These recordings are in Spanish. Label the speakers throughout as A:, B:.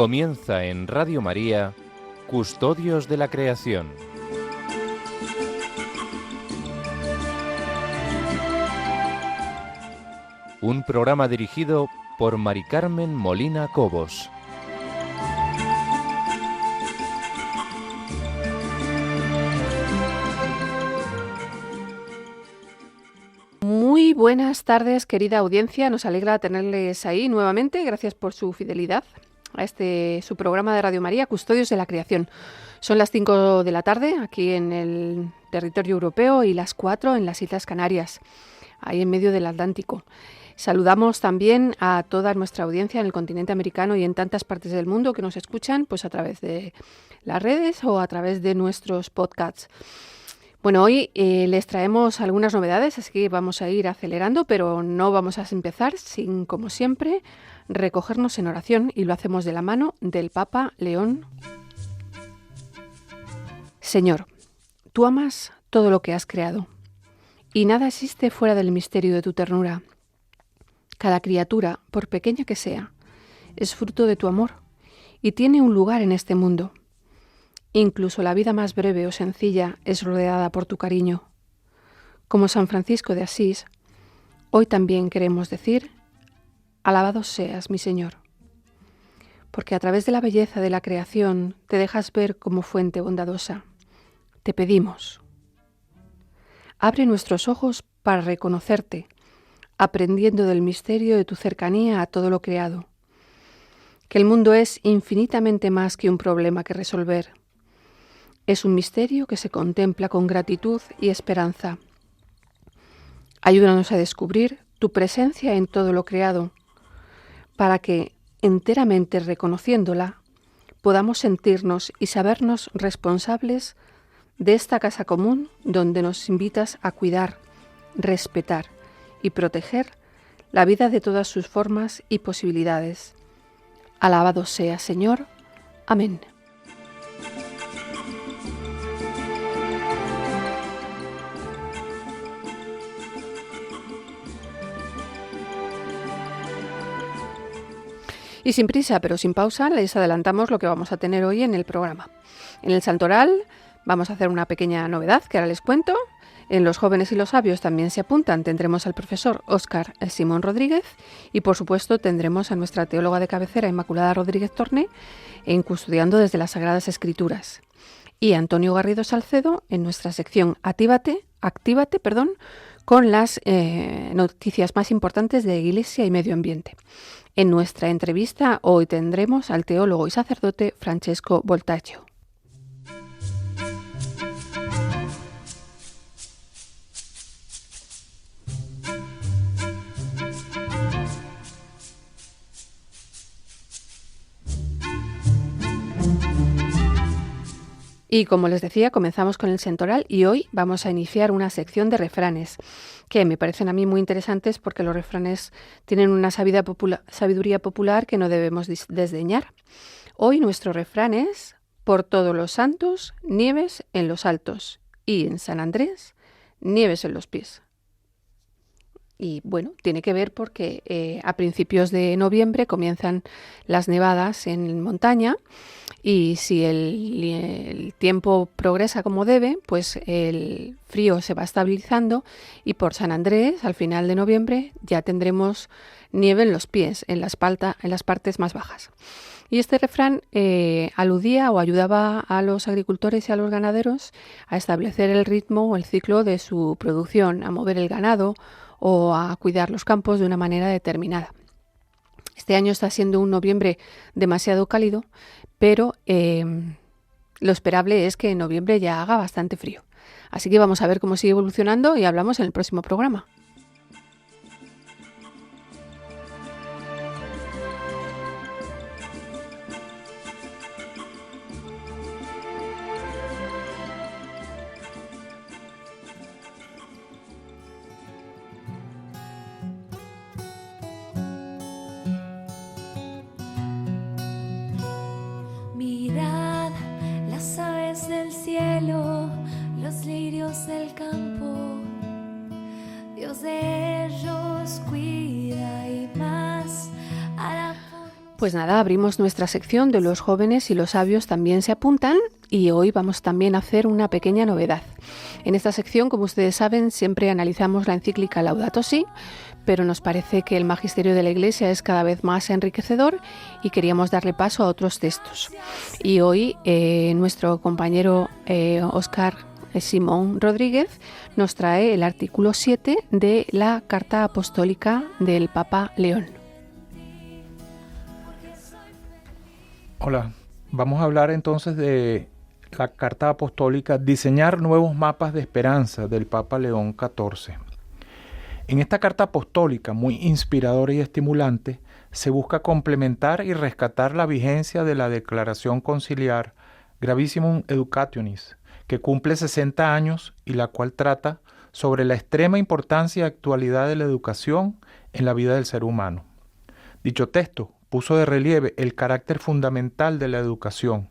A: Comienza en Radio María, Custodios de la Creación. Un programa dirigido por Mari Carmen Molina Cobos.
B: Muy buenas tardes, querida audiencia. Nos alegra tenerles ahí nuevamente. Gracias por su fidelidad a su programa de Radio María, Custodios de la Creación. Son las 5 de la tarde aquí en el territorio europeo y las 4 en las Islas Canarias, ahí en medio del Atlántico. Saludamos también a toda nuestra audiencia en el continente americano y en tantas partes del mundo que nos escuchan pues a través de las redes o a través de nuestros podcasts. Bueno, hoy les traemos algunas novedades, así que vamos a ir acelerando, pero no vamos a empezar sin, como siempre, recogernos en oración, y lo hacemos de la mano del Papa León. Señor, tú amas todo lo que has creado, y nada existe fuera del misterio de tu ternura. Cada criatura, por pequeña que sea, es fruto de tu amor y tiene un lugar en este mundo. Incluso la vida más breve o sencilla es rodeada por tu cariño. Como San Francisco de Asís, hoy también queremos decir: alabado seas, mi Señor, porque a través de la belleza de la creación te dejas ver como fuente bondadosa. Te pedimos, abre nuestros ojos para reconocerte, aprendiendo del misterio de tu cercanía a todo lo creado, que el mundo es infinitamente más que un problema que resolver. Es un misterio que se contempla con gratitud y esperanza. Ayúdanos a descubrir tu presencia en todo lo creado, para que, enteramente reconociéndola, podamos sentirnos y sabernos responsables de esta casa común donde nos invitas a cuidar, respetar y proteger la vida de todas sus formas y posibilidades. Alabado sea, Señor. Amén. Y sin prisa, pero sin pausa, les adelantamos lo que vamos a tener hoy en el programa. En el Santoral vamos a hacer una pequeña novedad que ahora les cuento. En Los Jóvenes y los Sabios también se apuntan. Tendremos al profesor Óscar Simón Rodríguez y, por supuesto, tendremos a nuestra teóloga de cabecera, Inmaculada Rodríguez Torné, en Custodiando desde las Sagradas Escrituras. Y Antonio Garrido Salcedo en nuestra sección Actívate, con las noticias más importantes de Iglesia y Medio Ambiente. En nuestra entrevista hoy tendremos al teólogo y sacerdote Francesco Voltaggio. Y como les decía, comenzamos con el Santoral y hoy vamos a iniciar una sección de refranes que me parecen a mí muy interesantes porque los refranes tienen una sabiduría popular que no debemos desdeñar. Hoy nuestro refrán es: por todos los santos, nieves en los altos, y en San Andrés, nieves en los pies. Y bueno, tiene que ver porque a principios de noviembre comienzan las nevadas en montaña, y si el tiempo progresa como debe, pues el frío se va estabilizando y por San Andrés, al final de noviembre, ya tendremos nieve en los pies, en las partes más bajas. Y este refrán aludía o ayudaba a los agricultores y a los ganaderos a establecer el ritmo o el ciclo de su producción, a mover el ganado o a cuidar los campos de una manera determinada. Este año está siendo un noviembre demasiado cálido, pero lo esperable es que en noviembre ya haga bastante frío. Así que vamos a ver cómo sigue evolucionando y hablamos en el próximo programa.
C: Mirad las aves del cielo, los lirios del campo. Dios
B: Pues nada, abrimos nuestra sección de los jóvenes y los sabios también se apuntan y hoy vamos también a hacer una pequeña novedad. En esta sección, como ustedes saben, siempre analizamos la encíclica Laudato Si, pero nos parece que el magisterio de la Iglesia es cada vez más enriquecedor y queríamos darle paso a otros textos. Y hoy nuestro compañero Óscar Simón Rodríguez nos trae el artículo 7 de la Carta Apostólica del Papa León.
D: Hola, vamos a hablar entonces de la Carta Apostólica Diseñar nuevos mapas de esperanza del Papa León XIV. En esta carta apostólica, muy inspiradora y estimulante, se busca complementar y rescatar la vigencia de la Declaración Conciliar Gravissimum Educationis, que cumple 60 años y la cual trata sobre la extrema importancia y actualidad de la educación en la vida del ser humano. Dicho texto puso de relieve el carácter fundamental de la educación,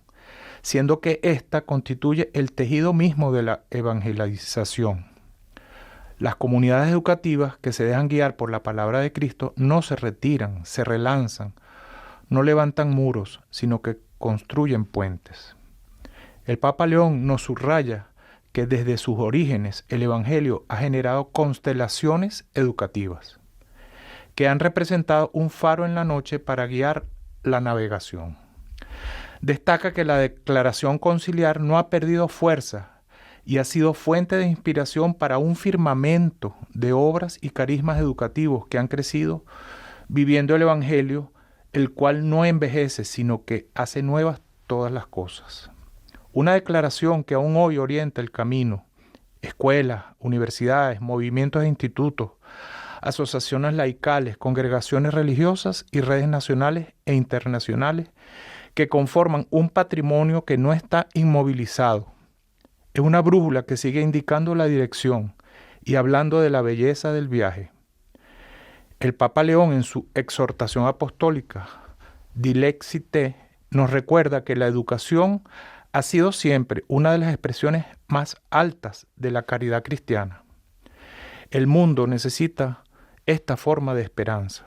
D: siendo que ésta constituye el tejido mismo de la evangelización. Las comunidades educativas que se dejan guiar por la palabra de Cristo no se retiran, se relanzan, no levantan muros, sino que construyen puentes. El Papa León nos subraya que desde sus orígenes el Evangelio ha generado constelaciones educativas, que han representado un faro en la noche para guiar la navegación. Destaca que la declaración conciliar no ha perdido fuerza y ha sido fuente de inspiración para un firmamento de obras y carismas educativos que han crecido viviendo el Evangelio, el cual no envejece, sino que hace nuevas todas las cosas. Una declaración que aún hoy orienta el camino. Escuelas, universidades, movimientos e institutos, asociaciones laicales, congregaciones religiosas y redes nacionales e internacionales que conforman un patrimonio que no está inmovilizado. Es una brújula que sigue indicando la dirección y hablando de la belleza del viaje. El Papa León, en su exhortación apostólica Dilexite, nos recuerda que la educación ha sido siempre una de las expresiones más altas de la caridad cristiana. El mundo necesita esta forma de esperanza.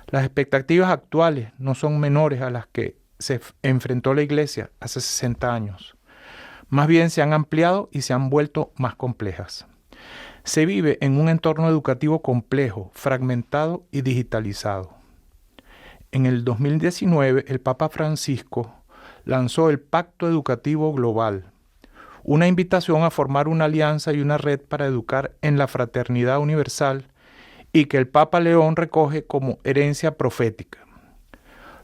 D: Las expectativas actuales no son menores a las que se enfrentó la Iglesia hace 60 años. Más bien se han ampliado y se han vuelto más complejas. Se vive en un entorno educativo complejo, fragmentado y digitalizado. En el 2019, el Papa Francisco lanzó el Pacto Educativo Global, una invitación a formar una alianza y una red para educar en la fraternidad universal y que el Papa León recoge como herencia profética.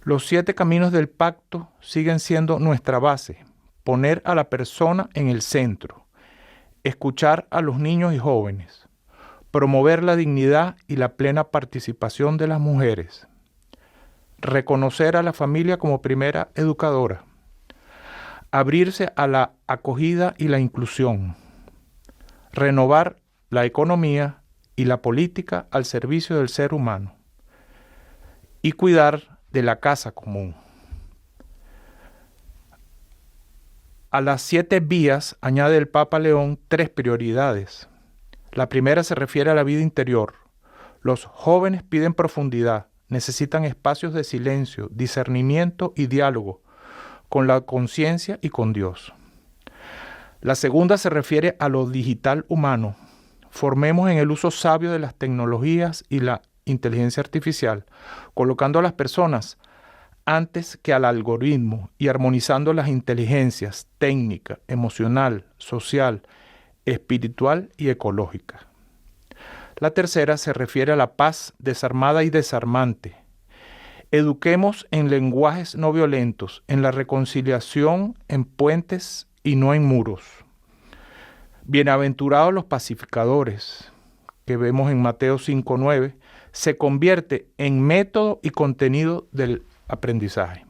D: Los 7 caminos del pacto siguen siendo nuestra base: poner a la persona en el centro, escuchar a los niños y jóvenes, promover la dignidad y la plena participación de las mujeres, reconocer a la familia como primera educadora, abrirse a la acogida y la inclusión, renovar la economía y la política al servicio del ser humano y cuidar de la casa común. A las 7 vías añade el Papa León 3 prioridades. La primera se refiere a la vida interior. Los jóvenes piden profundidad, necesitan espacios de silencio, discernimiento y diálogo con la conciencia y con Dios. La segunda se refiere a lo digital humano. Formemos en el uso sabio de las tecnologías y la inteligencia artificial, colocando a las personas antes que al algoritmo y armonizando las inteligencias técnica, emocional, social, espiritual y ecológica. La tercera se refiere a la paz desarmada y desarmante. Eduquemos en lenguajes no violentos, en la reconciliación, en puentes y no en muros. Bienaventurados los pacificadores, que vemos en Mateo 5:9, se convierte en método y contenido del aprendizaje.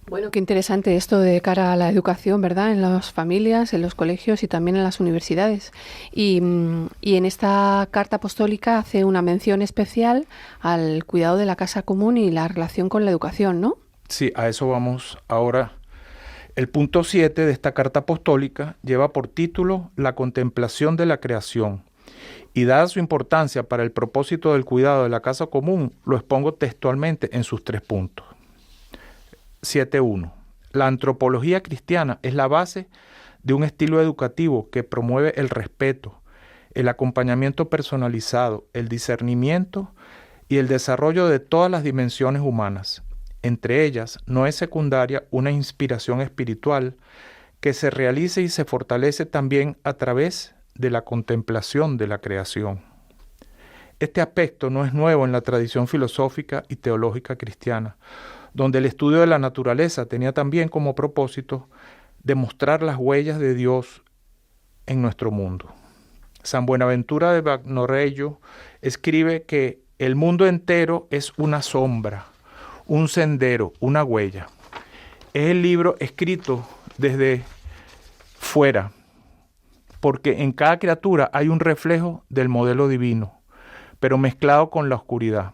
B: Bueno, qué interesante esto de cara a la educación, ¿verdad? En las familias, en los colegios y también en las universidades. Y en esta carta apostólica hace una mención especial al cuidado de la casa común y la relación con la educación, ¿no?
D: Sí, a eso vamos ahora. El punto 7 de esta carta apostólica lleva por título La contemplación de la creación Y dada su importancia para el propósito del cuidado de la casa común, lo expongo textualmente en sus 3 puntos. 7.1. La antropología cristiana es la base de un estilo educativo que promueve el respeto, el acompañamiento personalizado, el discernimiento y el desarrollo de todas las dimensiones humanas. Entre ellas, no es secundaria una inspiración espiritual que se realice y se fortalece también a través de la contemplación de la creación. Este aspecto no es nuevo en la tradición filosófica y teológica cristiana, donde el estudio de la naturaleza tenía también como propósito demostrar las huellas de Dios en nuestro mundo. San Buenaventura de Bagnoregio escribe que el mundo entero es una sombra, un sendero, una huella. Es el libro escrito desde fuera, porque en cada criatura hay un reflejo del modelo divino, pero mezclado con la oscuridad.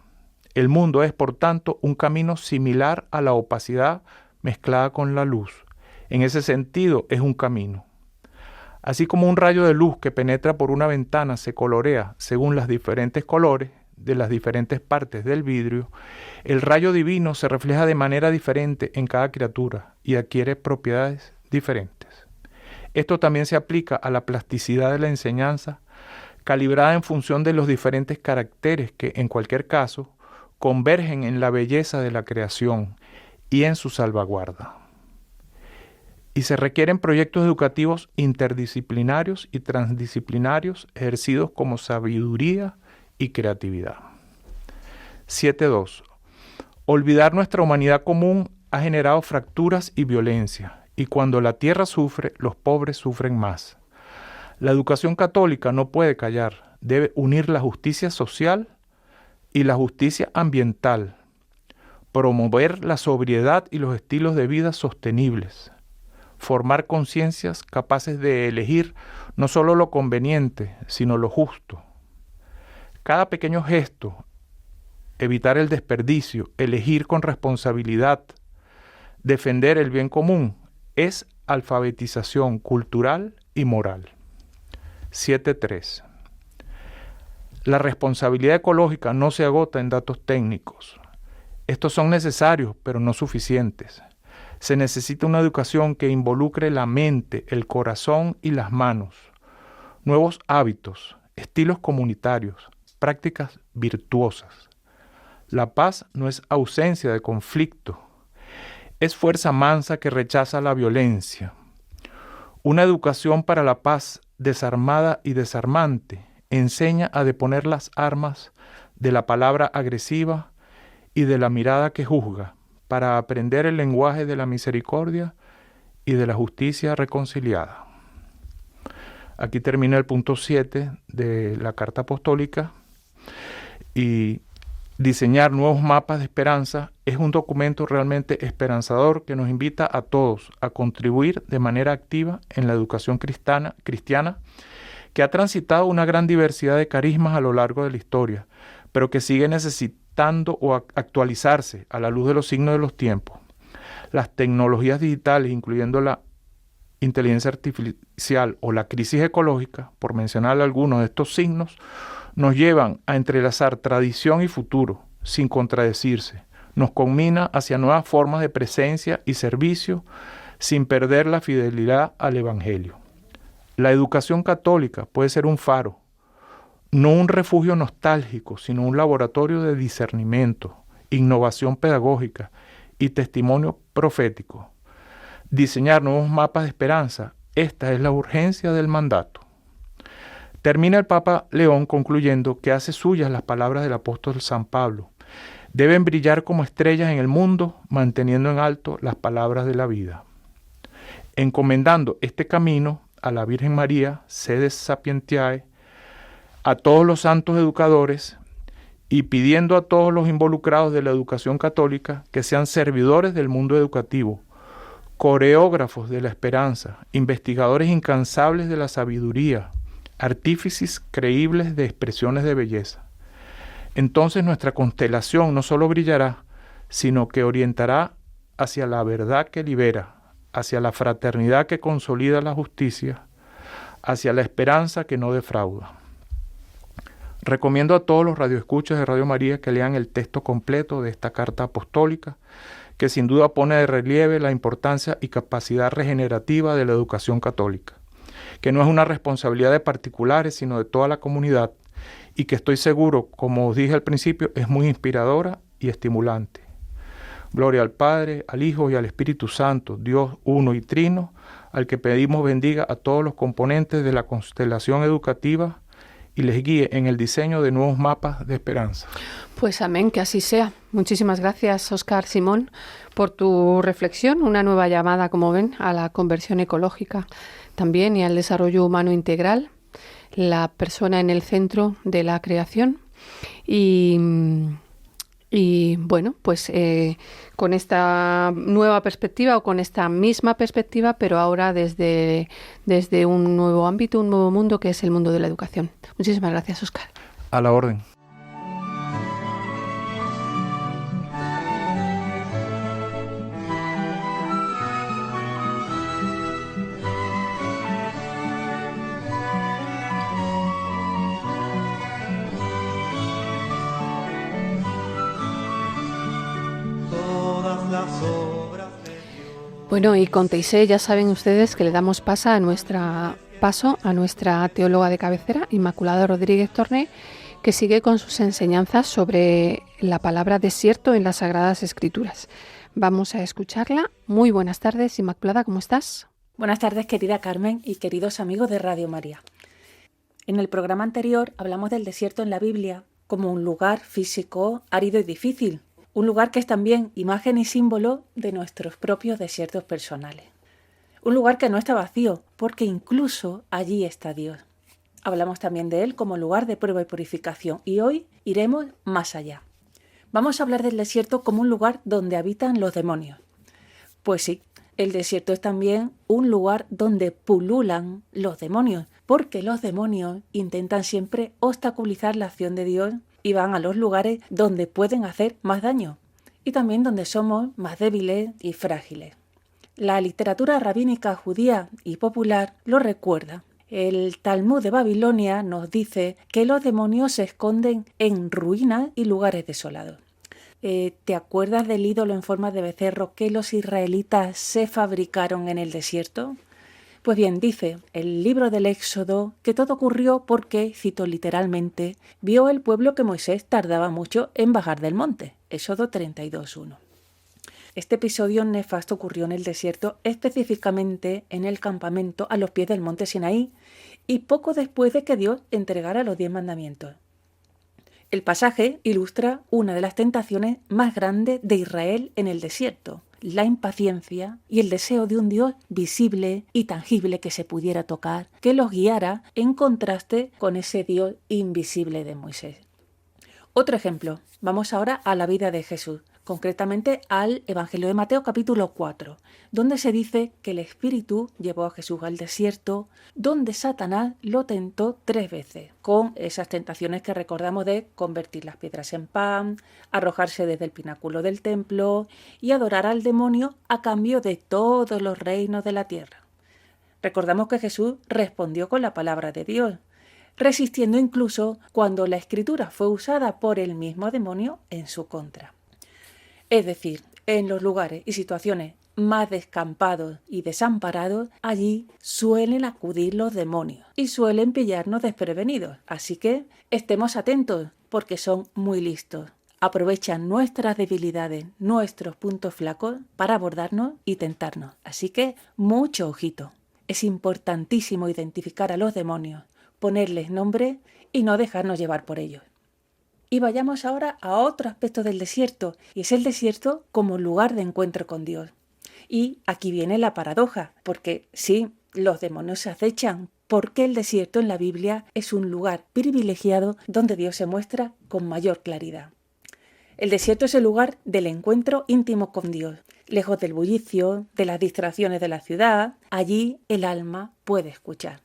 D: El mundo es, por tanto, un camino similar a la opacidad mezclada con la luz. En ese sentido, es un camino. Así como un rayo de luz que penetra por una ventana se colorea según los diferentes colores de las diferentes partes del vidrio, el rayo divino se refleja de manera diferente en cada criatura y adquiere propiedades diferentes. Esto también se aplica a la plasticidad de la enseñanza, calibrada en función de los diferentes caracteres que, en cualquier caso, convergen en la belleza de la creación y en su salvaguarda. Y se requieren proyectos educativos interdisciplinarios y transdisciplinarios ejercidos como sabiduría y creatividad. 7.2. Olvidar nuestra humanidad común ha generado fracturas y violencia, y cuando la tierra sufre, los pobres sufren más. La educación católica no puede callar, debe unir la justicia social y la justicia ambiental, promover la sobriedad y los estilos de vida sostenibles, formar conciencias capaces de elegir no solo lo conveniente, sino lo justo. Cada pequeño gesto, evitar el desperdicio, elegir con responsabilidad, defender el bien común, es alfabetización cultural y moral. 7.3. La responsabilidad ecológica no se agota en datos técnicos. Estos son necesarios, pero no suficientes. Se necesita una educación que involucre la mente, el corazón y las manos. Nuevos hábitos, estilos comunitarios, prácticas virtuosas. La paz no es ausencia de conflicto. Es fuerza mansa que rechaza la violencia. Una educación para la paz desarmada y desarmante enseña a deponer las armas de la palabra agresiva y de la mirada que juzga, para aprender el lenguaje de la misericordia y de la justicia reconciliada. Aquí termina el punto 7 de la Carta Apostólica, y diseñar nuevos mapas de esperanza es un documento realmente esperanzador que nos invita a todos a contribuir de manera activa en la educación cristiana, que ha transitado una gran diversidad de carismas a lo largo de la historia, pero que sigue necesitando actualizarse a la luz de los signos de los tiempos. Las tecnologías digitales, incluyendo la inteligencia artificial o la crisis ecológica, por mencionar algunos de estos signos, nos llevan a entrelazar tradición y futuro sin contradecirse. Nos conmina hacia nuevas formas de presencia y servicio sin perder la fidelidad al Evangelio. La educación católica puede ser un faro, no un refugio nostálgico, sino un laboratorio de discernimiento, innovación pedagógica y testimonio profético. Diseñar nuevos mapas de esperanza, esta es la urgencia del mandato. Termina el Papa León concluyendo que hace suyas las palabras del apóstol San Pablo. Deben brillar como estrellas en el mundo, manteniendo en alto las palabras de la vida. Encomendando este camino a la Virgen María, Sedes Sapientiae, a todos los santos educadores y pidiendo a todos los involucrados de la educación católica que sean servidores del mundo educativo, coreógrafos de la esperanza, investigadores incansables de la sabiduría, artífices creíbles de expresiones de belleza. Entonces nuestra constelación no solo brillará, sino que orientará hacia la verdad que libera, hacia la fraternidad que consolida la justicia, hacia la esperanza que no defrauda. Recomiendo a todos los radioescuchas de Radio María que lean el texto completo de esta carta apostólica, que sin duda pone de relieve la importancia y capacidad regenerativa de la educación católica, que no es una responsabilidad de particulares, sino de toda la comunidad, y que estoy seguro, como os dije al principio, es muy inspiradora y estimulante. Gloria al Padre, al Hijo y al Espíritu Santo, Dios uno y trino, al que pedimos bendiga a todos los componentes de la constelación educativa y les guíe en el diseño de nuevos mapas de esperanza.
B: Pues amén, que así sea. Muchísimas gracias, Óscar Simón, por tu reflexión, una nueva llamada, como ven, a la conversión ecológica también y al desarrollo humano integral, la persona en el centro de la creación. Y bueno, pues con esta nueva perspectiva o con esta misma perspectiva, pero ahora desde un nuevo ámbito, un nuevo mundo, que es el mundo de la educación. Muchísimas gracias, Óscar.
D: A la orden.
B: Bueno, y con Teisé ya saben ustedes que le damos paso a nuestra teóloga de cabecera, Inmaculada Rodríguez Torné, que sigue con sus enseñanzas sobre la palabra desierto en las Sagradas Escrituras. Vamos a escucharla. Muy buenas tardes, Inmaculada, ¿cómo estás?
E: Buenas tardes, querida Carmen y queridos amigos de Radio María. En el programa anterior hablamos del desierto en la Biblia como un lugar físico árido y difícil, un lugar que es también imagen y símbolo de nuestros propios desiertos personales. Un lugar que no está vacío, porque incluso allí está Dios. Hablamos también de él como lugar de prueba y purificación, y hoy iremos más allá. Vamos a hablar del desierto como un lugar donde habitan los demonios. Pues sí, el desierto es también un lugar donde pululan los demonios, porque los demonios intentan siempre obstaculizar la acción de Dios y van a los lugares donde pueden hacer más daño y también donde somos más débiles y frágiles. La literatura rabínica judía y popular lo recuerda. El Talmud de Babilonia nos dice que los demonios se esconden en ruinas y lugares desolados. ¿Te acuerdas del ídolo en forma de becerro que los israelitas se fabricaron en el desierto? Pues bien, dice el libro del Éxodo que todo ocurrió porque, cito literalmente, vio el pueblo que Moisés tardaba mucho en bajar del monte. Éxodo 32:1. Este episodio nefasto ocurrió en el desierto, específicamente en el campamento a los pies del monte Sinaí, y poco después de que Dios entregara los 10 mandamientos. El pasaje ilustra una de las tentaciones más grandes de Israel en el desierto: la impaciencia y el deseo de un Dios visible y tangible que se pudiera tocar, que los guiara en contraste con ese Dios invisible de Moisés. Otro ejemplo, vamos ahora a la vida de Jesús, concretamente al Evangelio de Mateo capítulo 4, donde se dice que el Espíritu llevó a Jesús al desierto, donde Satanás lo tentó 3 veces, con esas tentaciones que recordamos de convertir las piedras en pan, arrojarse desde el pináculo del templo y adorar al demonio a cambio de todos los reinos de la tierra. Recordamos que Jesús respondió con la palabra de Dios, resistiendo incluso cuando la Escritura fue usada por el mismo demonio en su contra. Es decir, en los lugares y situaciones más descampados y desamparados, allí suelen acudir los demonios y suelen pillarnos desprevenidos. Así que estemos atentos, porque son muy listos. Aprovechan nuestras debilidades, nuestros puntos flacos, para abordarnos y tentarnos. Así que mucho ojito. Es importantísimo identificar a los demonios, ponerles nombre y no dejarnos llevar por ellos. Y vayamos ahora a otro aspecto del desierto, y es el desierto como lugar de encuentro con Dios. Y aquí viene la paradoja, porque sí, los demonios se acechan, porque el desierto en la Biblia es un lugar privilegiado donde Dios se muestra con mayor claridad. El desierto es el lugar del encuentro íntimo con Dios. Lejos del bullicio, de las distracciones de la ciudad, allí el alma puede escuchar.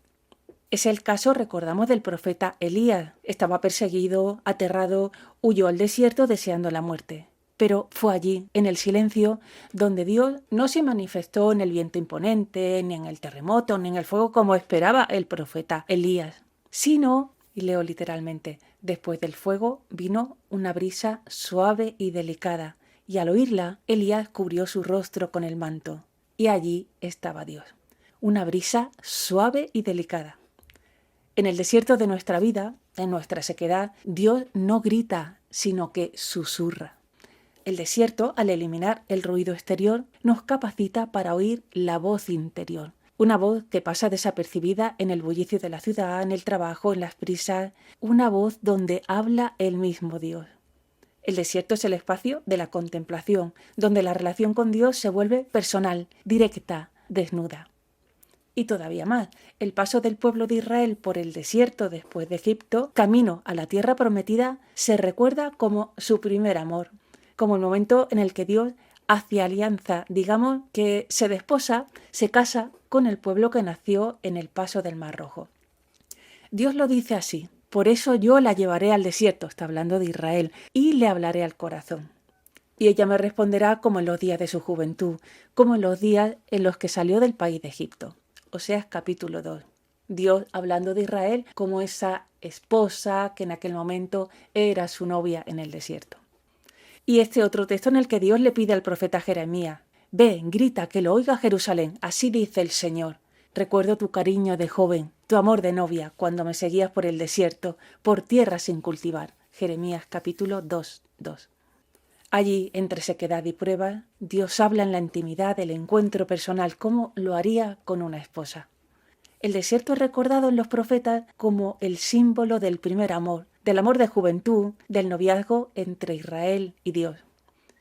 E: Es el caso, recordamos, del profeta Elías. Estaba perseguido, aterrado, huyó al desierto deseando la muerte. Pero fue allí, en el silencio, donde Dios no se manifestó en el viento imponente, ni en el terremoto, ni en el fuego como esperaba el profeta Elías, sino, y leo literalmente, Después del fuego vino una brisa suave y delicada, y al oírla, Elías cubrió su rostro con el manto, y allí estaba Dios. Una brisa suave y delicada. En el desierto de nuestra vida, en nuestra sequedad, Dios no grita, sino que susurra. El desierto, al eliminar el ruido exterior, nos capacita para oír la voz interior. Una voz que pasa desapercibida en el bullicio de la ciudad, en el trabajo, en las prisas. Una voz donde habla el mismo Dios. El desierto es el espacio de la contemplación, donde la relación con Dios se vuelve personal, directa, desnuda. Y todavía más, el paso del pueblo de Israel por el desierto después de Egipto, camino a la tierra prometida, se recuerda como su primer amor, como el momento en el que Dios hace alianza, digamos que se desposa, se casa con el pueblo que nació en el paso del Mar Rojo. Dios lo dice así: por eso yo la llevaré al desierto, está hablando de Israel, y le hablaré al corazón. Y ella me responderá como en los días de su juventud, como en los días en los que salió del país de Egipto. Oseas capítulo 2. Dios hablando de Israel como esa esposa que en aquel momento era su novia en el desierto. Y este otro texto en el que Dios le pide al profeta Jeremías: ve, grita, que lo oiga Jerusalén, así dice el Señor. Recuerdo tu cariño de joven, tu amor de novia, cuando me seguías por el desierto, por tierra sin cultivar. Jeremías capítulo 2. Allí, entre sequedad y prueba, Dios habla en la intimidad del encuentro personal, como lo haría con una esposa. El desierto es recordado en los profetas como el símbolo del primer amor, del amor de juventud, del noviazgo entre Israel y Dios.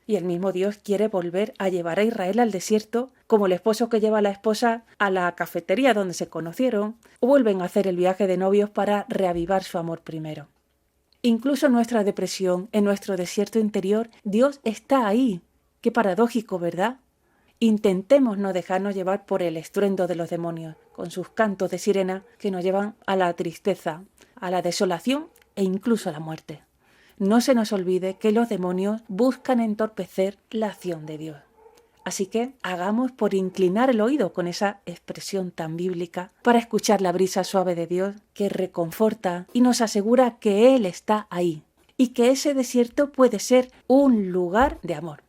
E: Y el mismo Dios quiere volver a llevar a Israel al desierto, como el esposo que lleva a la esposa a la cafetería donde se conocieron, o vuelven a hacer el viaje de novios para reavivar su amor primero. Incluso en nuestra depresión, en nuestro desierto interior, Dios está ahí. Qué paradójico, ¿verdad? Intentemos no dejarnos llevar por el estruendo de los demonios, con sus cantos de sirena que nos llevan a la tristeza, a la desolación e incluso a la muerte. No se nos olvide que los demonios buscan entorpecer la acción de Dios. Así que hagamos por inclinar el oído con esa expresión tan bíblica para escuchar la brisa suave de Dios que reconforta y nos asegura que Él está ahí y que ese desierto puede ser un lugar de amor.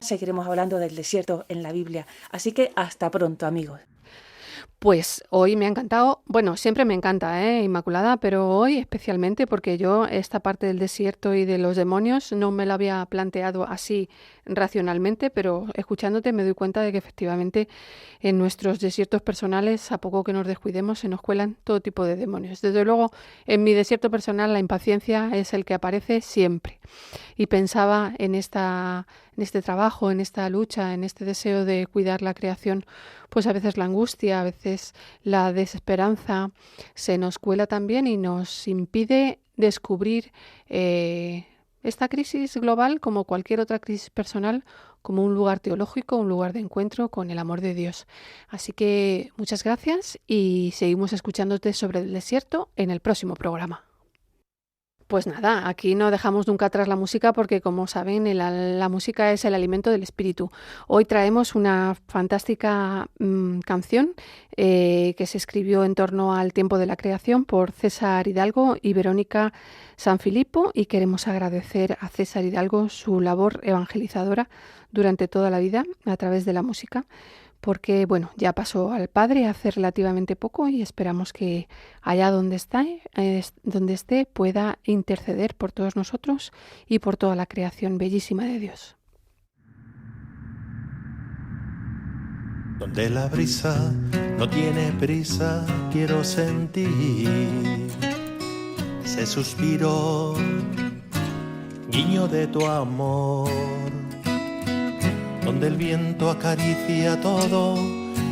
E: Seguiremos hablando del desierto en la Biblia, así que hasta pronto, amigos.
B: Pues hoy me ha encantado, bueno, siempre me encanta, Inmaculada, pero hoy especialmente porque yo esta parte del desierto y de los demonios no me la había planteado así racionalmente, pero escuchándote me doy cuenta de que efectivamente en nuestros desiertos personales, a poco que nos descuidemos, se nos cuelan todo tipo de demonios. Desde luego, en mi desierto personal la impaciencia es el que aparece siempre. Y pensaba en este trabajo, en esta lucha, en este deseo de cuidar la creación, pues a veces la angustia, a veces la desesperanza se nos cuela también y nos impide descubrir esta crisis global, como cualquier otra crisis personal, como un lugar teológico, un lugar de encuentro con el amor de Dios. Así que muchas gracias y seguimos escuchándote sobre el desierto en el próximo programa. Pues nada, aquí no dejamos nunca atrás la música porque, como saben, la música es el alimento del espíritu. Hoy traemos una fantástica canción que se escribió en torno al tiempo de la creación por César Hidalgo y Verónica Sanfilippo, y queremos agradecer a César Hidalgo su labor evangelizadora durante toda la vida a través de la música, porque bueno, ya pasó al Padre hace relativamente poco y esperamos que allá donde esté pueda interceder por todos nosotros y por toda la creación bellísima de Dios.
F: Donde la brisa no tiene prisa, quiero sentir ese suspiro, guiño de tu amor. Donde el viento acaricia todo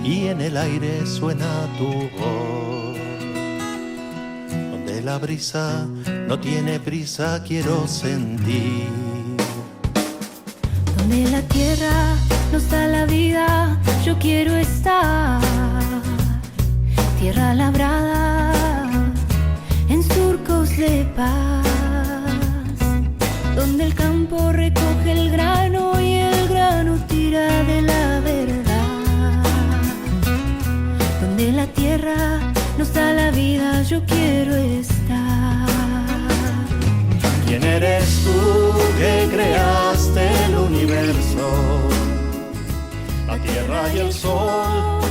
F: y en el aire suena tu voz. Donde la brisa no tiene prisa, quiero sentir.
C: Donde la tierra nos da la vida, yo quiero estar. Tierra labrada en surcos de paz. Donde el campo recoge el grano y el grano tira de la verdad. Donde la tierra nos da la vida, yo quiero estar.
F: que creaste el universo, la tierra y el sol,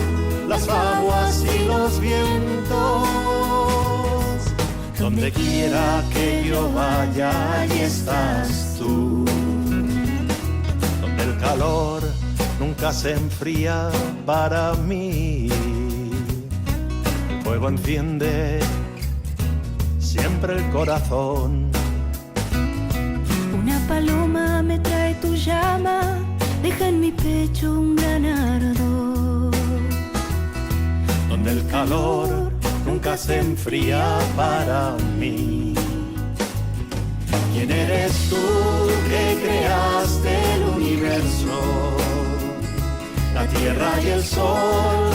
F: las aguas y los vientos. Donde quiera que yo vaya, allí estás tú. Donde el calor nunca se enfría para mí, el fuego enciende siempre el corazón.
C: Una paloma me trae tu llama, deja en mi pecho un gran ardor.
F: Donde el calor nunca se enfría para mí. ¿Quién eres tú que creaste el universo? La tierra y el sol,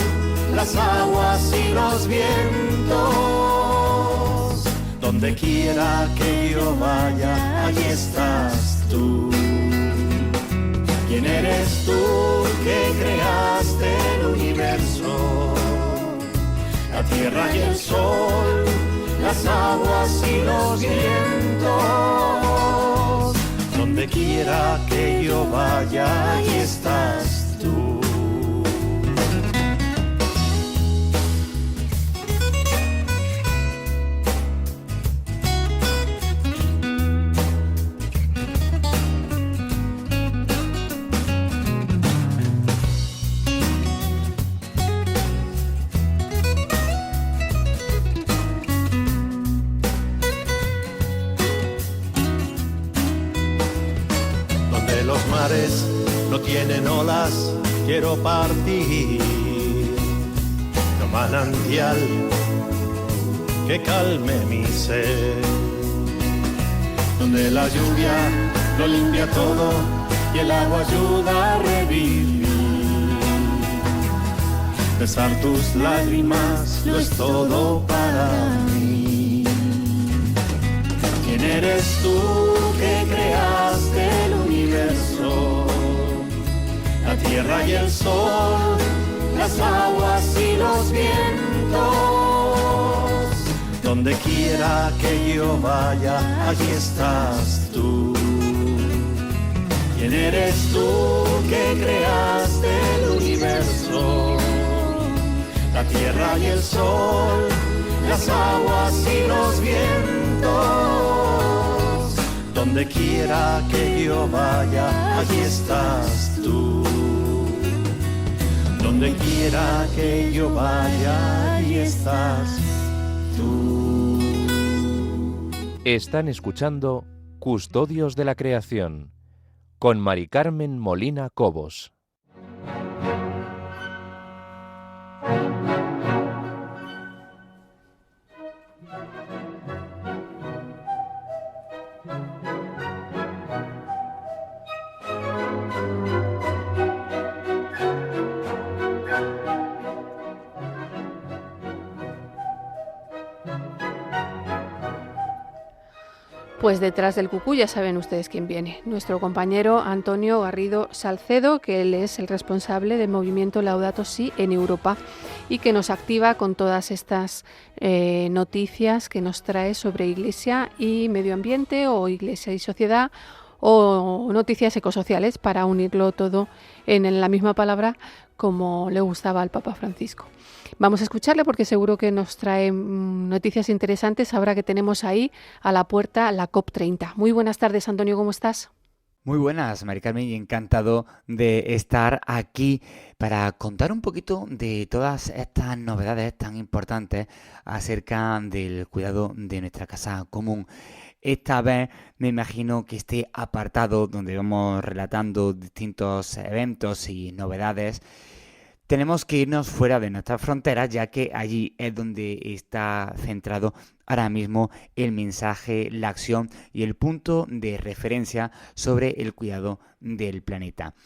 F: las aguas y los vientos. Donde quiera que yo vaya, allí estás tú. ¿Quién eres tú que creaste el universo? La tierra y el sol, las aguas y los vientos. Donde quiera que yo vaya, allí estás tú. No tienen olas, quiero partir, no manantial que calme mi sed, donde la lluvia lo limpia todo y el agua ayuda a revivir. Besar tus lágrimas lo es todo para mí. ¿Quién eres tú que creaste el universo? La tierra y el sol, las aguas y los vientos. Donde quiera que yo vaya, allí estás tú. ¿Quién eres tú que creaste el universo? La tierra y el sol, las aguas y los vientos. Donde quiera que yo vaya, allí estás tú. Donde quiera que yo vaya, allí estás tú.
A: Están escuchando Custodios de la Creación con Mari Carmen Molina Cobos.
B: Pues detrás del cucú ya saben ustedes quién viene. Nuestro compañero Antonio Garrido Salcedo, que él es el responsable del movimiento Laudato Si en Europa y que nos activa con todas estas noticias que nos trae sobre Iglesia y medio ambiente o Iglesia y sociedad o noticias ecosociales para unirlo todo en la misma palabra como le gustaba al Papa Francisco. Vamos a escucharle porque seguro que nos trae noticias interesantes ahora que tenemos ahí a la puerta la COP30. Muy buenas tardes, Antonio, ¿cómo estás?
G: Muy buenas, Mari Carmen, y encantado de estar aquí para contar un poquito de todas estas novedades tan importantes acerca del cuidado de nuestra casa común. Esta vez me imagino que este apartado donde vamos relatando distintos eventos y novedades, tenemos que irnos fuera de nuestras fronteras, ya que allí es donde está centrado ahora mismo el mensaje, la acción y el punto de referencia sobre el cuidado del planeta.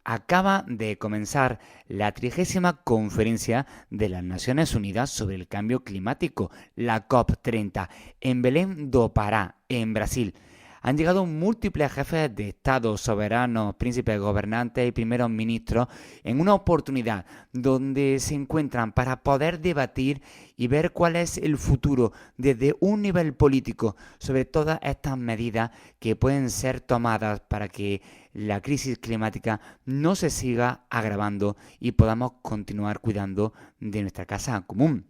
G: Acaba de comenzar la 30ª Conferencia de las Naciones Unidas sobre el Cambio Climático, la COP30, en Belém do Pará, en Brasil. Han llegado múltiples jefes de Estado, soberanos, príncipes, gobernantes y primeros ministros en una oportunidad donde se encuentran para poder debatir y ver cuál es el futuro desde un nivel político sobre todas estas medidas que pueden ser tomadas para que la crisis climática no se siga agravando y podamos continuar cuidando de nuestra casa común.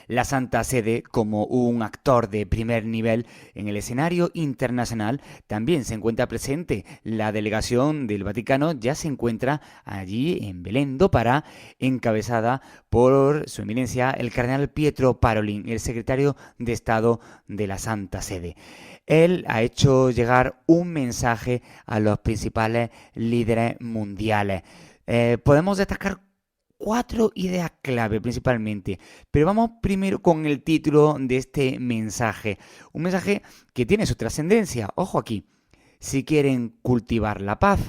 G: La Santa Sede, como un actor de primer nivel en el escenario internacional, también se encuentra presente. La delegación del Vaticano ya se encuentra allí en Belén do Pará, encabezada por su eminencia el cardenal Pietro Parolin, el secretario de Estado de la Santa Sede. Él ha hecho llegar un mensaje a los principales líderes mundiales. Podemos destacar 4 ideas clave principalmente, pero vamos primero con el título de este mensaje, un mensaje que tiene su trascendencia. Ojo aquí: si quieren cultivar la paz,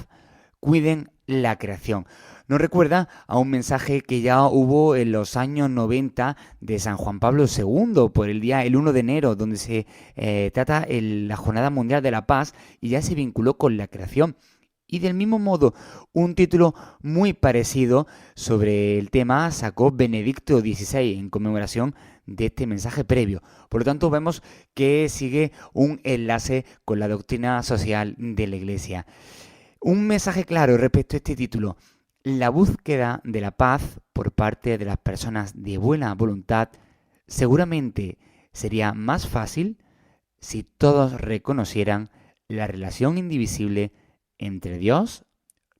G: cuiden la creación. Nos recuerda a un mensaje que ya hubo en los años 90 de San Juan Pablo II por el 1 de enero, donde se trata la Jornada Mundial de la Paz y ya se vinculó con la creación. Y del mismo modo, un título muy parecido sobre el tema sacó Benedicto XVI en conmemoración de este mensaje previo. Por lo tanto, vemos que sigue un enlace con la doctrina social de la Iglesia. Un mensaje claro respecto a este título: la búsqueda de la paz por parte de las personas de buena voluntad seguramente sería más fácil si todos reconocieran la relación indivisible entre Dios,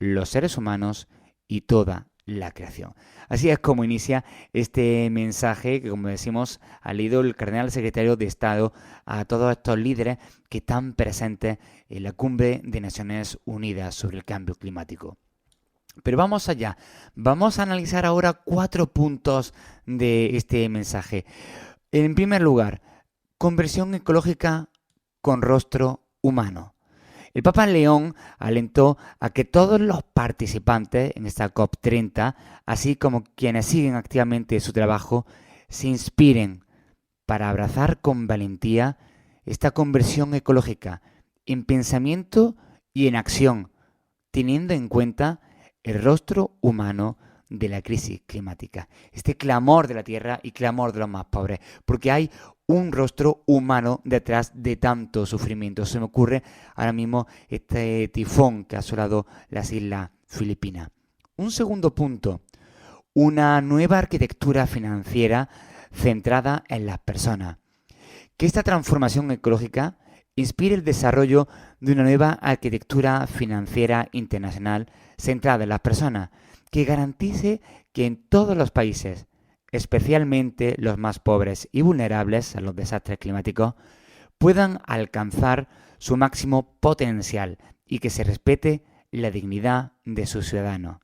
G: los seres humanos y toda la creación. Así es como inicia este mensaje que, como decimos, ha leído el cardenal secretario de Estado a todos estos líderes que están presentes en la Cumbre de Naciones Unidas sobre el Cambio Climático. Pero vamos allá, vamos a analizar ahora 4 puntos de este mensaje. En primer lugar, conversión ecológica con rostro humano. El Papa León alentó a que todos los participantes en esta COP30, así como quienes siguen activamente su trabajo, se inspiren para abrazar con valentía esta conversión ecológica en pensamiento y en acción, teniendo en cuenta el rostro humano de la crisis climática, este clamor de la tierra y clamor de los más pobres, porque hay un rostro humano detrás de tanto sufrimiento. Se me ocurre ahora mismo este tifón que ha asolado las islas Filipinas. Un segundo punto: una nueva arquitectura financiera centrada en las personas. Que esta transformación ecológica inspire el desarrollo de una nueva arquitectura financiera internacional centrada en las personas, que garantice que en todos los países, especialmente los más pobres y vulnerables a los desastres climáticos, puedan alcanzar su máximo potencial y que se respete la dignidad de sus ciudadanos.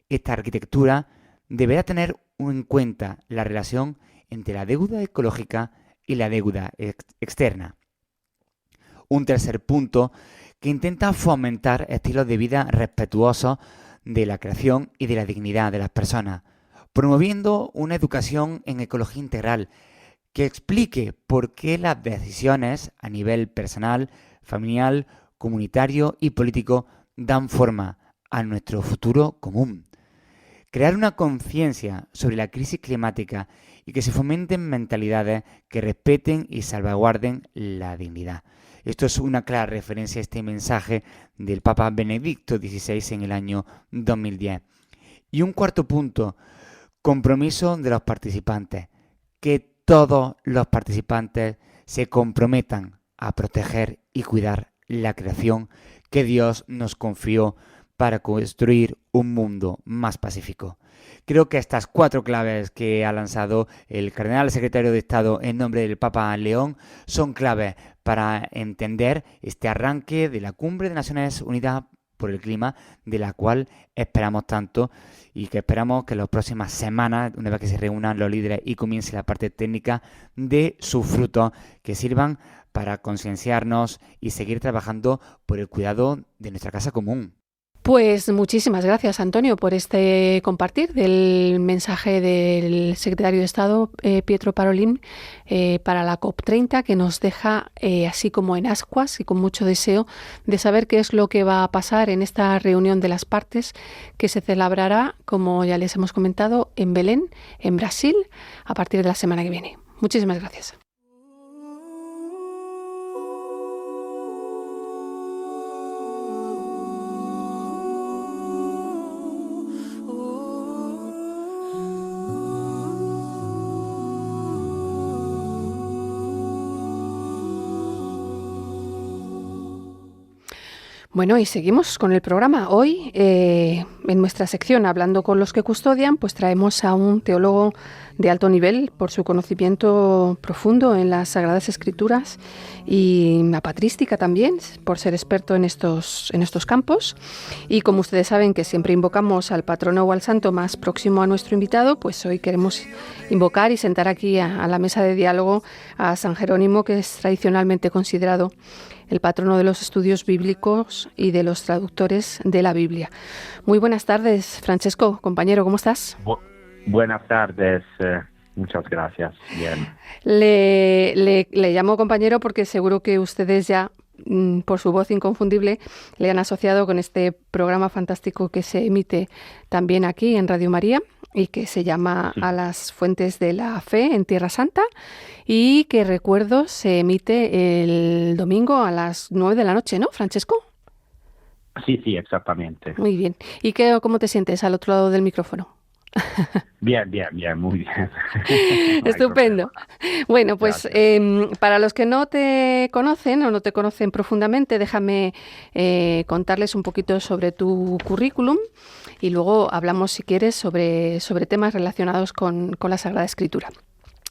G: Esta arquitectura deberá tener en cuenta la relación entre la deuda ecológica y la deuda externa. Un tercer punto que intenta fomentar estilos de vida respetuosos de la creación y de la dignidad de las personas, promoviendo una educación en ecología integral que explique por qué las decisiones a nivel personal, familiar, comunitario y político dan forma a nuestro futuro común. Crear una conciencia sobre la crisis climática y que se fomenten mentalidades que respeten y salvaguarden la dignidad. Esto es una clara referencia a este mensaje del Papa Benedicto XVI en el año 2010. Y un cuarto punto: compromiso de los participantes. Que todos los participantes se comprometan a proteger y cuidar la creación que Dios nos confió para construir un mundo más pacífico. Creo que estas 4 claves que ha lanzado el cardenal secretario de Estado en nombre del Papa León son claves para entender este arranque de la Cumbre de Naciones Unidas por el Clima, de la cual esperamos tanto y que esperamos que en las próximas semanas, una vez que se reúnan los líderes y comience la parte técnica, dé sus frutos que sirvan para concienciarnos y seguir trabajando por el cuidado de nuestra casa común.
B: Pues muchísimas gracias, Antonio, por este compartir del mensaje del secretario de Estado, Pietro Parolin, para la COP30, que nos deja así como en ascuas y con mucho deseo de saber qué es lo que va a pasar en esta reunión de las partes que se celebrará, como ya les hemos comentado, en Belén, en Brasil, a partir de la semana que viene. Muchísimas gracias. Bueno, y seguimos con el programa. Hoy, en nuestra sección Hablando con los que custodian, pues traemos a un teólogo de alto nivel por su conocimiento profundo en las Sagradas Escrituras y la patrística también, por ser experto en estos campos. Y como ustedes saben que siempre invocamos al patrono o al santo más próximo a nuestro invitado, pues hoy queremos invocar y sentar aquí a la mesa de diálogo a San Jerónimo, que es tradicionalmente considerado el patrono de los estudios bíblicos y de los traductores de la Biblia. Muy buenas tardes, Francesco, compañero, ¿cómo estás?
H: Buenas tardes, muchas gracias. Bien.
B: Le llamo compañero porque seguro que ustedes ya, por su voz inconfundible, le han asociado con este programa fantástico que se emite también aquí en Radio María y que se llama A las Fuentes de la Fe en Tierra Santa, y que, recuerdo, se emite el domingo a las 9 de la noche, ¿no, Francesco?
H: Sí, exactamente.
B: Muy bien. ¿Y cómo te sientes al otro lado del micrófono?
H: Bien, muy bien.
B: Estupendo. Bueno, pues para los que no te conocen o no te conocen profundamente, déjame contarles un poquito sobre tu currículum y luego hablamos, si quieres, sobre temas relacionados con la Sagrada Escritura.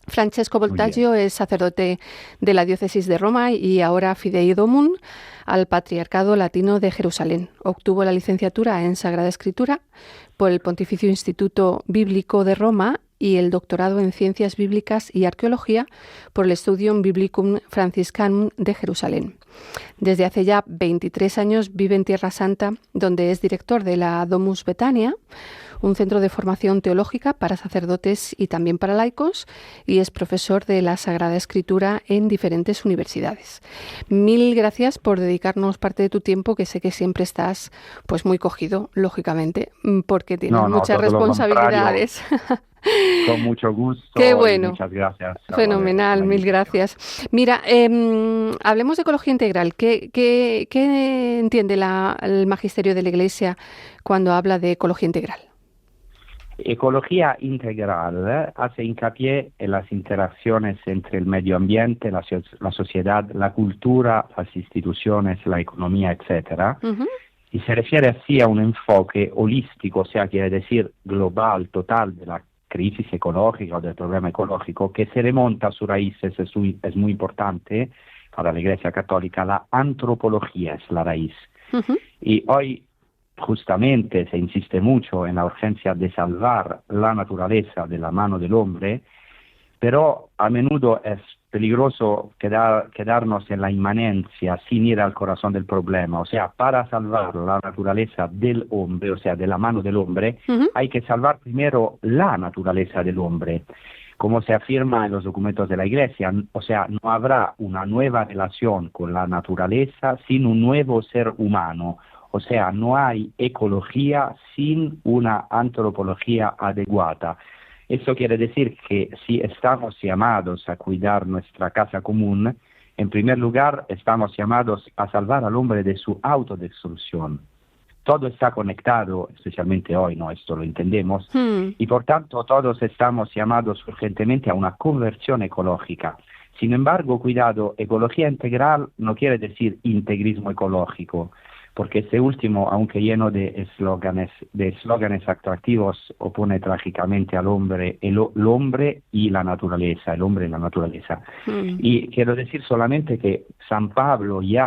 B: Francesco Voltaggio es sacerdote de la diócesis de Roma y ahora fidei domum al Patriarcado Latino de Jerusalén. Obtuvo la licenciatura en Sagrada Escritura por el Pontificio Instituto Bíblico de Roma y el doctorado en Ciencias Bíblicas y Arqueología por el Studium Biblicum Franciscanum de Jerusalén. Desde hace ya 23 años vive en Tierra Santa, donde es director de la Domus Betania, un centro de formación teológica para sacerdotes y también para laicos, y es profesor de la Sagrada Escritura en diferentes universidades. Mil gracias por dedicarnos parte de tu tiempo, que sé que siempre estás pues muy cogido, lógicamente, porque tienes muchas responsabilidades.
H: Con mucho gusto.
B: Qué bueno.
H: Muchas gracias.
B: Fenomenal, mil gracias. Mira, hablemos de ecología integral. ¿Qué entiende el magisterio de la Iglesia cuando habla de ecología integral?
H: Ecología integral hace hincapié en las interacciones entre el medio ambiente, la sociedad, la cultura, las instituciones, la economía, etcétera. Y se refiere así a un enfoque holístico, o sea, quiere decir global, total, de la crisis ecológica o del problema ecológico, que se remonta a sus raíces. Es muy importante para la Iglesia Católica. La antropología es la raíz. Y hoy justamente se insiste mucho en la urgencia de salvar la naturaleza de la mano del hombre, pero a menudo es peligroso quedarnos en la inmanencia sin ir al corazón del problema. O sea, para salvar la naturaleza del hombre, o sea, de la mano del hombre, hay que salvar primero la naturaleza del hombre. Como se afirma en los documentos de la Iglesia, o sea, no habrá una nueva relación con la naturaleza sin un nuevo ser humano. O sea, no hay ecología sin una antropología adecuada. Eso quiere decir que si estamos llamados a cuidar nuestra casa común, en primer lugar estamos llamados a salvar al hombre de su autodestrucción. Todo está conectado, especialmente hoy, ¿no? Esto lo entendemos, y por tanto todos estamos llamados urgentemente a una conversión ecológica. Sin embargo, cuidado, ecología integral no quiere decir integrismo ecológico, porque este último, aunque lleno de eslóganes atractivos, opone trágicamente al hombre, el hombre y la naturaleza, el hombre y la naturaleza. Y quiero decir solamente que San Pablo VI,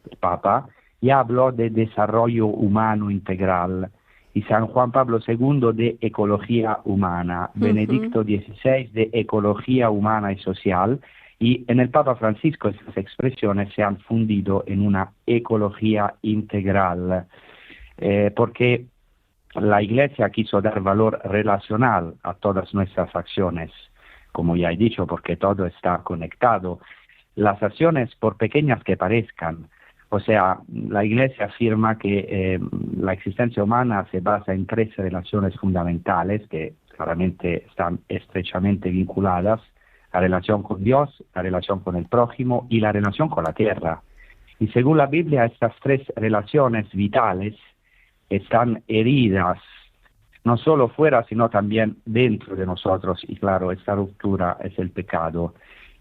H: el Papa, ya habló de desarrollo humano integral, y San Juan Pablo II de ecología humana, Benedicto XVI de ecología humana y social, Y en el Papa Francisco estas expresiones se han fundido en una ecología integral, porque la Iglesia quiso dar valor relacional a todas nuestras acciones, como ya he dicho, porque todo está conectado. Las acciones, por pequeñas que parezcan, o sea, la Iglesia afirma que la existencia humana se basa en 3 relaciones fundamentales que claramente están estrechamente vinculadas: la relación con Dios, la relación con el prójimo y la relación con la tierra. Y según la Biblia, estas 3 relaciones vitales están heridas, no solo fuera, sino también dentro de nosotros. Y claro, esta ruptura es el pecado.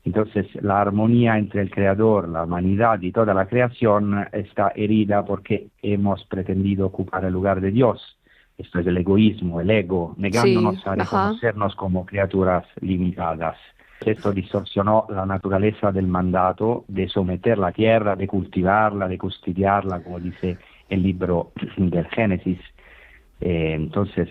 H: Entonces, la armonía entre el Creador, la humanidad y toda la creación está herida porque hemos pretendido ocupar el lugar de Dios. Esto es el egoísmo, el ego, negándonos a reconocernos como criaturas limitadas. Esto distorsionó la naturaleza del mandato de someter la tierra, de cultivarla, de custodiarla, como dice el libro del Génesis. Entonces,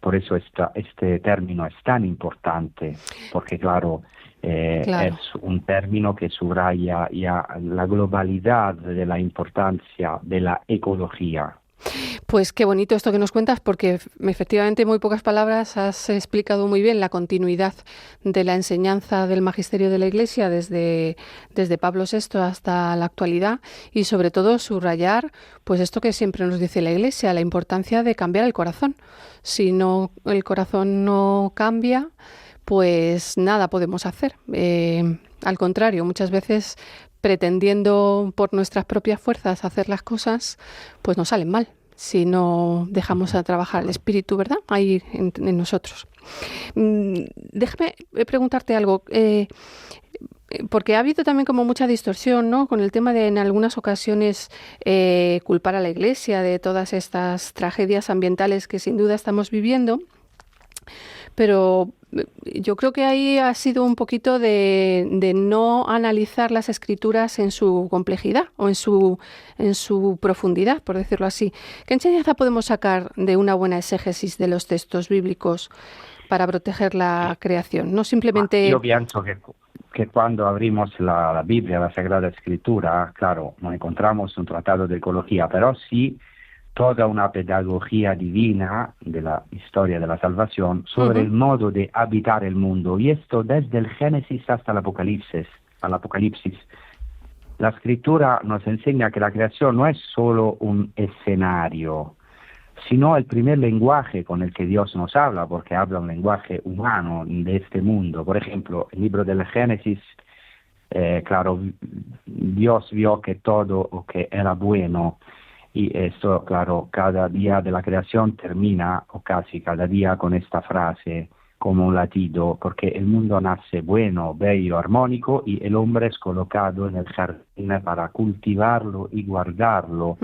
H: por eso este término es tan importante, porque claro, es un término que subraya ya la globalidad de la importancia de la ecología.
B: Pues qué bonito esto que nos cuentas, porque efectivamente en muy pocas palabras has explicado muy bien la continuidad de la enseñanza del magisterio de la Iglesia desde Pablo VI hasta la actualidad, y sobre todo subrayar pues esto que siempre nos dice la Iglesia, la importancia de cambiar el corazón. Si no, el corazón no cambia, pues nada podemos hacer. Al contrario, muchas veces pretendiendo por nuestras propias fuerzas hacer las cosas, pues nos salen mal, si no dejamos a trabajar el espíritu, ¿verdad?, ahí en nosotros. Déjame preguntarte algo, porque ha habido también como mucha distorsión, ¿no?, con el tema de en algunas ocasiones culpar a la Iglesia de todas estas tragedias ambientales que sin duda estamos viviendo, pero yo creo que ahí ha sido un poquito de no analizar las escrituras en su complejidad o en su profundidad, por decirlo así. ¿Qué enseñanza podemos sacar de una buena exégesis de los textos bíblicos para proteger la creación? No simplemente...
H: Yo pienso que cuando abrimos la Biblia, la Sagrada Escritura, claro, no encontramos un tratado de ecología, pero sí toda una pedagogía divina de la historia de la salvación sobre el modo de habitar el mundo, y esto desde el Génesis hasta el Apocalipsis. La Escritura nos enseña que la creación no es solo un escenario, sino el primer lenguaje con el que Dios nos habla, porque habla un lenguaje humano de este mundo. Por ejemplo, el libro del Génesis, claro, Dios vio que todo o que era bueno. Y esto, claro, cada día de la creación termina, o casi cada día, con esta frase como un latido, porque el mundo nace bueno, bello, armónico, y el hombre es colocado en el jardín para cultivarlo y guardarlo,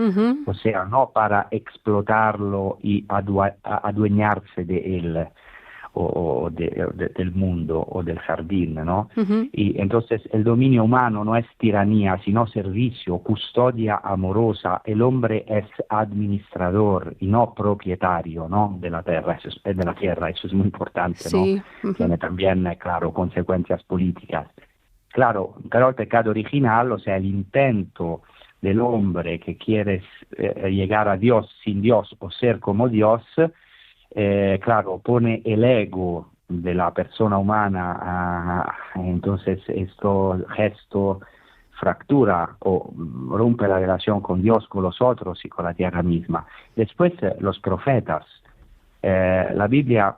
H: o sea, no para explotarlo y adueñarse de él, o del mundo o del jardín, ¿no? Y entonces el dominio humano no es tiranía, sino servicio, custodia amorosa. El hombre es administrador y no propietario, ¿no?, de la tierra. Eso es muy importante,
B: sí.
H: ¿no? Tiene también, claro, consecuencias políticas. Claro, pero el pecado original, o sea, el intento del hombre que quiere llegar a Dios sin Dios o ser como Dios, claro, pone el ego de la persona humana, entonces esto gesto fractura o rompe la relación con Dios, con los otros y con la tierra misma. Después los profetas, la Biblia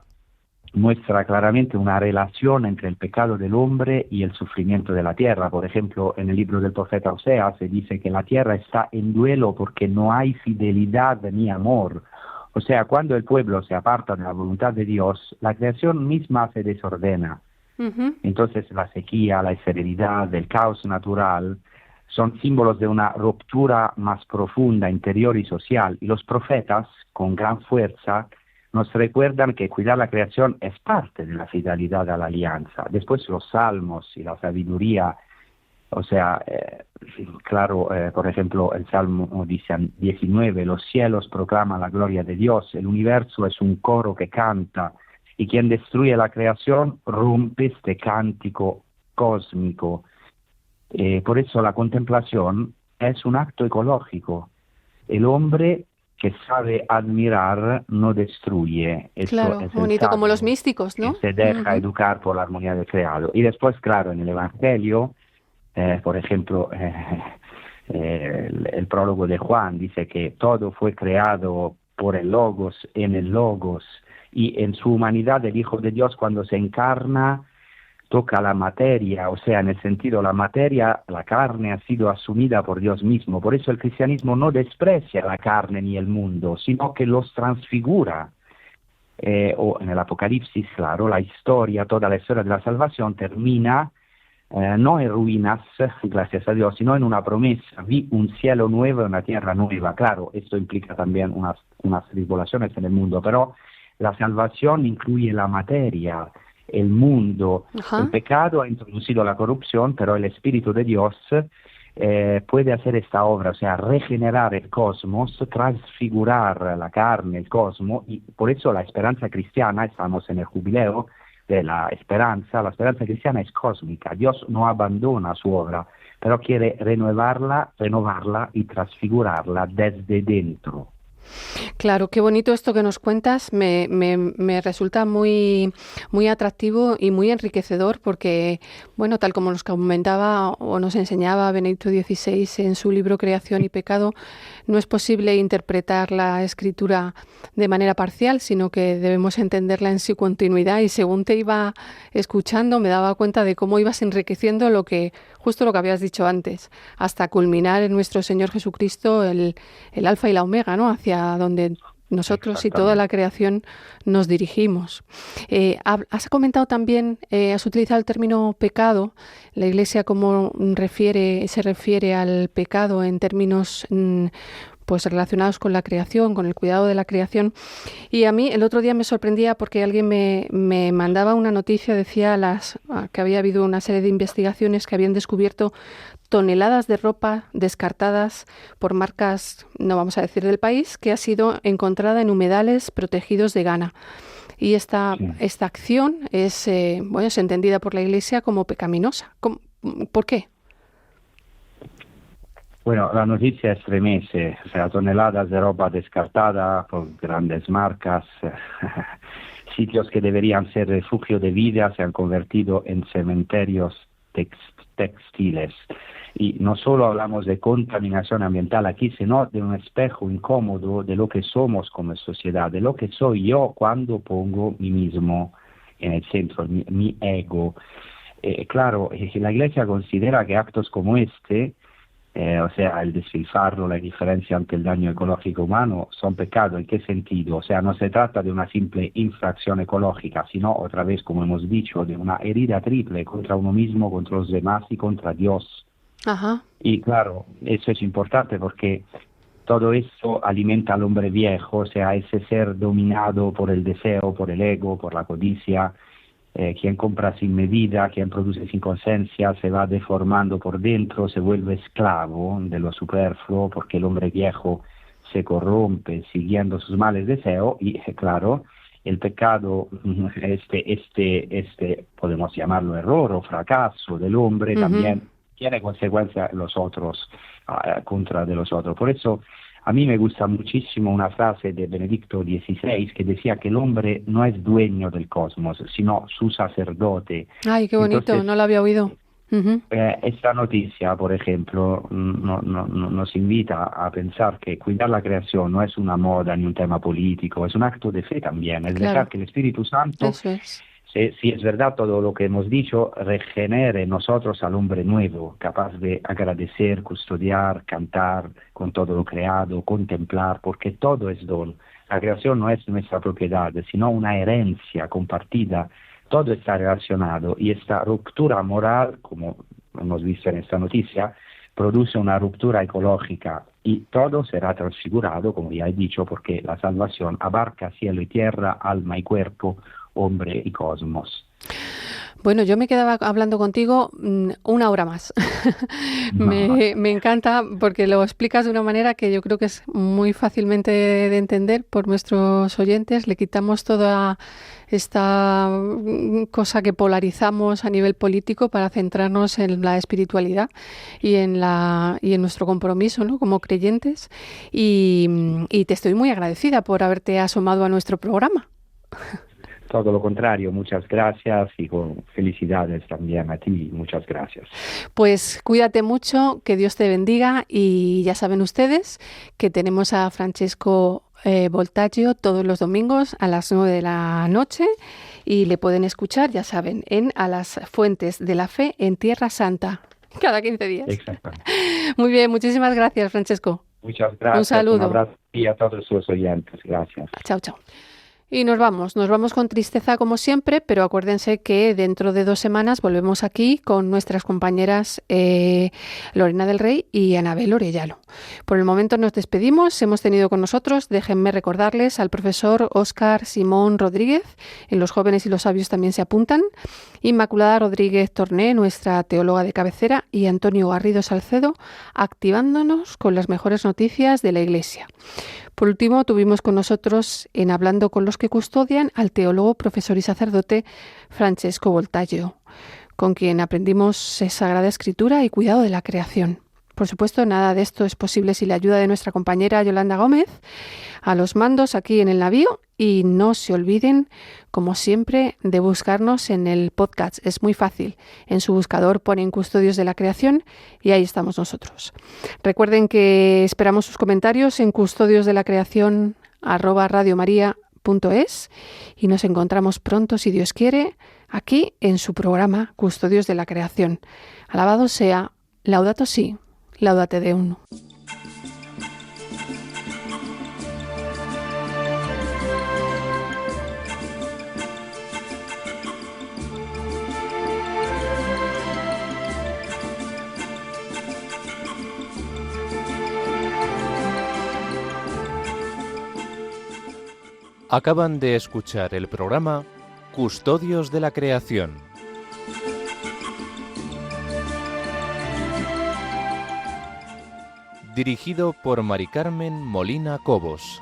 H: muestra claramente una relación entre el pecado del hombre y el sufrimiento de la tierra. Por ejemplo, en el libro del profeta Oseas se dice que la tierra está en duelo porque no hay fidelidad ni amor. O sea, cuando el pueblo se aparta de la voluntad de Dios, la creación misma se desordena. Entonces la sequía, la esterilidad, el caos natural son símbolos de una ruptura más profunda, interior y social. Y los profetas, con gran fuerza, nos recuerdan que cuidar la creación es parte de la fidelidad a la alianza. Después los salmos y la sabiduría. O sea, claro, por ejemplo, el Salmo 19, los cielos proclaman la gloria de Dios, el universo es un coro que canta, y quien destruye la creación rompe este cántico cósmico. Por eso la contemplación es un acto ecológico. El hombre que sabe admirar no destruye. Eso
B: Claro,
H: es el
B: bonito, como los
H: sabio
B: místicos, ¿no?
H: que se deja
B: Ujú.
H: educar por la armonía del creado. Y después, claro, en el Evangelio, por ejemplo, el prólogo de Juan dice que todo fue creado por el Logos, en el Logos, y en su humanidad el Hijo de Dios cuando se encarna toca la materia, o sea, en el sentido la materia, la carne ha sido asumida por Dios mismo. Por eso el cristianismo no desprecia la carne ni el mundo, sino que los transfigura. O en el Apocalipsis, claro, la historia, toda la historia de la salvación termina no en ruinas, gracias a Dios, sino en una promesa. Vi un cielo nuevo y una tierra nueva. Claro, esto implica también unas tribulaciones en el mundo, pero la salvación incluye la materia, el mundo.
B: Ajá.
H: El pecado ha introducido la corrupción, pero el Espíritu de Dios puede hacer esta obra, o sea, regenerar el cosmos, transfigurar la carne, el cosmos, y por eso la esperanza cristiana, estamos en el jubileo de la esperanza cristiana es cósmica. Dios no abandona su obra, pero quiere renovarla y transfigurarla desde dentro.
B: Claro, qué bonito esto que nos cuentas, me resulta muy, muy atractivo y muy enriquecedor porque, bueno, tal como nos comentaba o nos enseñaba Benedicto XVI en su libro Creación y Pecado, no es posible interpretar la Escritura de manera parcial, sino que debemos entenderla en su continuidad, y según te iba escuchando me daba cuenta de cómo ibas enriqueciendo justo lo que habías dicho antes, hasta culminar en nuestro Señor Jesucristo el alfa y la omega, ¿no? Hacia donde nosotros y toda la creación nos dirigimos. Has comentado también, has utilizado el término pecado. La Iglesia cómo se refiere al pecado en términos pues relacionados con la creación, con el cuidado de la creación. Y a mí el otro día me sorprendía porque alguien me mandaba una noticia, decía que había habido una serie de investigaciones que habían descubierto toneladas de ropa descartadas por marcas, no vamos a decir del país, que ha sido encontrada en humedales protegidos de Ghana. Y esta acción es entendida por la Iglesia como pecaminosa. ¿Por qué?
H: Bueno, la noticia estremece, o sea, toneladas de ropa descartada por grandes marcas, sitios que deberían ser refugio de vida se han convertido en cementerios textiles. Y no solo hablamos de contaminación ambiental aquí, sino de un espejo incómodo de lo que somos como sociedad, de lo que soy yo cuando pongo mí mismo en el centro, mi ego. Claro, la Iglesia considera que actos como este, o sea, el despilfarro, la indiferencia ante el daño ecológico humano, son pecado. ¿En qué sentido? O sea, no se trata de una simple infracción ecológica, sino, otra vez, como hemos dicho, de una herida triple contra uno mismo, contra los demás y contra Dios.
B: Ajá.
H: Y claro, eso es importante porque todo eso alimenta al hombre viejo, o sea, ese ser dominado por el deseo, por el ego, por la codicia. Quien compra sin medida, quien produce sin conciencia, se va deformando por dentro, se vuelve esclavo de lo superfluo, porque el hombre viejo se corrompe siguiendo sus males deseos. Y claro, el pecado, podemos llamarlo error o fracaso del hombre, también tiene consecuencias contra de los otros. Por eso a mí me gusta muchísimo una frase de Benedicto XVI que decía que el hombre no es dueño del cosmos, sino su sacerdote.
B: Ay, qué bonito, entonces, no lo había oído.
H: Esta noticia, por ejemplo, nos invita a pensar que cuidar la creación no es una moda ni un tema político, es un acto de fe también, es dejar que el Espíritu Santo, si es verdad todo lo que hemos dicho, regenere en nosotros al hombre nuevo, capaz de agradecer, custodiar, cantar con todo lo creado, contemplar, porque todo es don. La creación no es nuestra propiedad, sino una herencia compartida. Todo está relacionado y esta ruptura moral, como hemos visto en esta noticia, produce una ruptura ecológica y todo será transfigurado, como ya he dicho, porque la salvación abarca cielo y tierra, alma y cuerpo, hombre y cosmos.
B: Bueno, yo me quedaba hablando contigo una hora más. Me encanta porque lo explicas de una manera que yo creo que es muy fácilmente de entender por nuestros oyentes. Le quitamos toda esta cosa que polarizamos a nivel político para centrarnos en la espiritualidad y en nuestro compromiso, ¿no?, como creyentes. Y te estoy muy agradecida por haberte asomado a nuestro programa.
H: Todo lo contrario, muchas gracias y con felicidades también a ti, muchas gracias.
B: Pues cuídate mucho, que Dios te bendiga y ya saben ustedes que tenemos a Francesco Voltaggio todos los domingos a las 9 de la noche y le pueden escuchar, ya saben, A las Fuentes de la Fe en Tierra Santa, cada 15 días.
H: Exactamente.
B: Muy bien, muchísimas gracias, Francesco.
H: Muchas gracias.
B: Un saludo.
H: Un abrazo y a todos sus oyentes. Gracias.
B: Chao, chao. Y nos vamos con tristeza como siempre, pero acuérdense que dentro de 2 semanas volvemos aquí con nuestras compañeras Lorena del Rey y Anabel Orellano. Por el momento nos despedimos, hemos tenido con nosotros, déjenme recordarles, al profesor Óscar Simón Rodríguez, en Los Jóvenes y los Sabios también se apuntan, Inmaculada Rodríguez Torné, nuestra teóloga de cabecera, y Antonio Garrido Salcedo, activándonos con las mejores noticias de la Iglesia. Por último, tuvimos con nosotros, en Hablando con los que custodian, al teólogo, profesor y sacerdote Francesco Voltaggio, con quien aprendimos Sagrada Escritura y cuidado de la creación. Por supuesto, nada de esto es posible sin la ayuda de nuestra compañera Yolanda Gómez, a los mandos aquí en el navío, y no se olviden, como siempre, de buscarnos en el podcast. Es muy fácil. En su buscador ponen Custodios de la Creación y ahí estamos nosotros. Recuerden que esperamos sus comentarios en custodiosdelacreacion@radiomaria.es y nos encontramos pronto, si Dios quiere, aquí en su programa Custodios de la Creación. Alabado sea, Laudato Si, Laudate Deum.
A: Acaban de escuchar el programa Custodios de la Creación. Dirigido por Mari Carmen Molina Cobos.